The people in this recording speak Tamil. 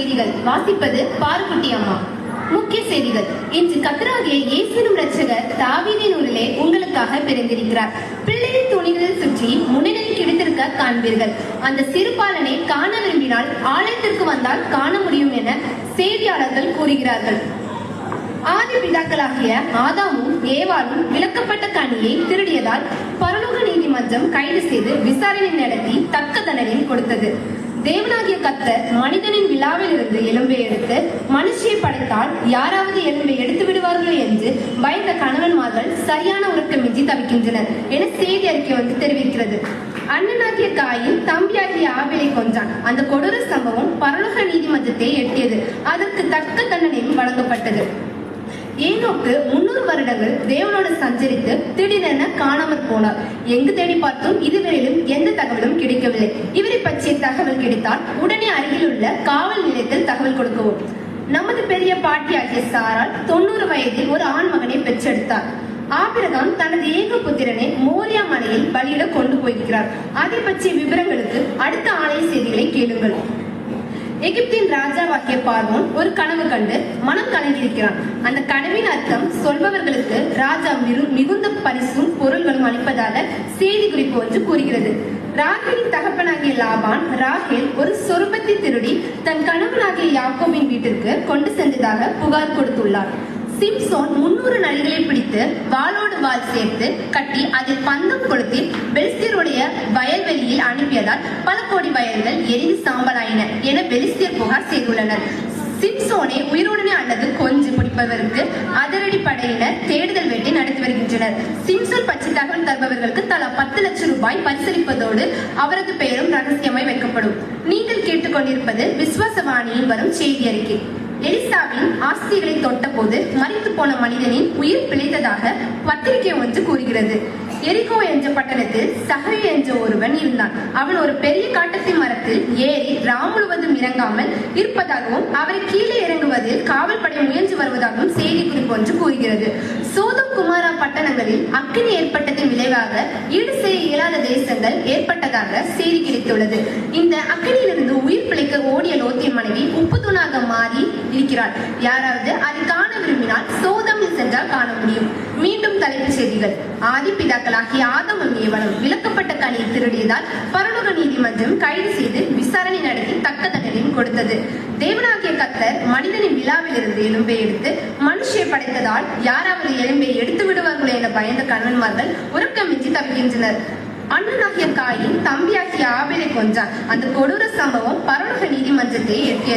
செய்திகள் வாசிப்பது பாருக்குட்டி அம்மா. முக்கிய செய்திகள். இன்று கர்த்தராகிய இயேசுவின் இரட்சகர் தாவீதின் ஊரிலே உங்களுக்காக பிறந்திருக்கிறார். பிள்ளையின் துணிகளில் சுற்றி முன்னிலையில் கிடைத்திருக்க காண்பீர்கள். அந்த சிறுபாலனை காண விரும்பினால் ஆலயத்திற்கு வந்தால் காண முடியும் என செய்தியாளர்கள் கூறுகிறார்கள். ஆதி பிதாக்களாகிய ஆதாமும் ஏவாளும் விலக்கப்பட்ட கனியை திருடியதால் பரலோக நீதிமன்றம் கைது செய்து விசாரணை நடத்தி தக்க தண்டனை கொடுத்தது. தேவனாகிய கர்த்தர் மனிதனின் விழாவில் இருந்து எலும்பை எடுத்து மனுஷியை படைத்தால் யாராவது எலும்பை எடுத்து விடுவார்களோ என்று பயந்த கணவன்மார்கள் சரியான உறக்கமின்றி தவிக்கின்றனர் என செய்தி அறிக்கை வந்து தெரிவிக்கிறது. அண்ணனாகிய காயின் தம்பியாகிய ஆபேலை கொன்றான். அந்த கொடூர சம்பவம் பரலோக நீதிமன்றத்தை எட்டியது. அதற்கு தக்க தண்டனையும் வழங்கப்பட்டது. ஏனோக்கு 300 வருடங்கள் தேவனோடு சஞ்சரித்து திடீரென காணாமற் போனார். எங்கு தேடி பார்த்தும் இதுவரையிலும் எந்த தகவலும் கிடைக்கவில்லை. இவரை பற்றிய தகவல் கிடைத்தால் உடனே அருகில் உள்ள காவல் நிலையத்தில் தகவல் கொடுக்கவும். நமது பெரிய பாட்டியாகிய சாரால் 90 வயதில் ஒரு ஆண் மகனை பெற்றெடுத்தார். ஆபிரகாம் தனது ஏக புத்திரனை மோரியா மலையில் பலியிட கொண்டு போயிருக்கிறார். அதை பற்றிய விவரங்களுக்கு அடுத்த ஆலய செய்திகளை கேளுங்கள். எகிப்தின் ராஜாவாகிய பார்வோன் ஒரு கனவு கண்டு மனம் கலங்கியிருக்கிறான். அந்த கனவின் அர்த்தம் சொல்பவர்களுக்கு ராஜா மிகுந்த பரிசும் பொருள்களும் அளிப்பதாக செய்தி குறிப்பு ஒன்று கூறுகிறது. ராகேலின் தகப்பனாகிய லாபான் ராகேல் ஒரு சொருபத்தை திருடி தன் கணவனாகிய யாக்கோபின் வீட்டிற்கு கொண்டு சென்றதாக புகார் கொடுத்துள்ளார். சிம்சோன் 300 நரிகளை பிடித்து வாளோடு வாள் சேர்த்து கட்டி அதில் பந்தம் கொளுத்தி பெலிஸ்தியருடைய வயல்வெளியில் அனுப்பியதால் பல கோடி வயல்கள் எரிந்து சாம்பலாயின என பெலிஸ்தியர் புகார் செய்துள்ளனர். சிம்சோனை உயிருடனே அல்லது கொஞ்சு பிடிப்பவருக்கு அதிரடி படையினர் தேடுதல் வேட்டை நடத்தி வருகின்றனர். சிம்சோன் பற்றி தகவல் தருபவர்களுக்கு தலா 10 லட்சம் ரூபாய் பரிசளிப்பதோடு அவரது பெயரும் ரகசியமாய் வைக்கப்படும். நீங்கள் கேட்டுக்கொண்டிருப்பது விசுவாசவாணியில் வரும் செய்தி அறிக்கை. எலிசாவின் ஆஸ்திகளை தொட்ட போது மரித்து போன மனிதனின் உயிர் பிழைத்ததாக பத்திரிகை ஒன்று கூறுகிறது. எரிகோ என்ற பட்டணத்தில் சகை என்ற ஒருவன் இருந்தான். அவன் ஒரு பெரிய காட்டத்தின் மரத்தில் ஏறி ராம் முழுவதும் இறங்காமல் இருப்பதாகவும் அவரை கீழே இறங்குவதில் காவல்படை முயன்று வருவதாகவும் செய்தி குறிப்பு ஒன்று கூறுகிறது. சோதம் குமாரா பட்டணங்களில் அக்கினி ஏற்பட்டதன் விளைவாக ஈடு செய்ய இயலாத தேசங்கள் ஏற்பட்டதாக செய்தி கிடைத்துள்ளது. இந்த அக்கினியிலிருந்து உயிர் பிழைக்க ஓடிய லோத்தின் மனைவி உப்பு தூணாக மாறி இருக்கிறார். யாராவது அதை காண விரும்பினால் சோதமில் சென்றால் காண முடியும். மீண்டும் தலைப்புச் செய்திகள். ஆதி பிதாக்களாகிய ஆதாமும் ஏவாளும் விலக்கப்பட்ட கனியை திருடியதால் பரலோக நீதிமன்றம் கைது செய்து விசாரணை நடத்தி தக்க தண்டனையும் கொடுத்தது. தேவனாகிய கர்த்தர் மனிதனின் விழாவில் இருந்து எலும்பை எடுத்து மனுஷியை படைத்ததால் யாராவது எலும்பை எடுத்து விடுவார்களோ என பயந்த கணவன்மார்கள் உறக்கமின்றி தவிக்கின்றனர். அண்ணனாகிய காயின் தம்பியாகிய ஆபேலை கொன்றான். அந்த கொடூர சம்பவம் பரலோக நீதிமன்றத்தை எட்டியது.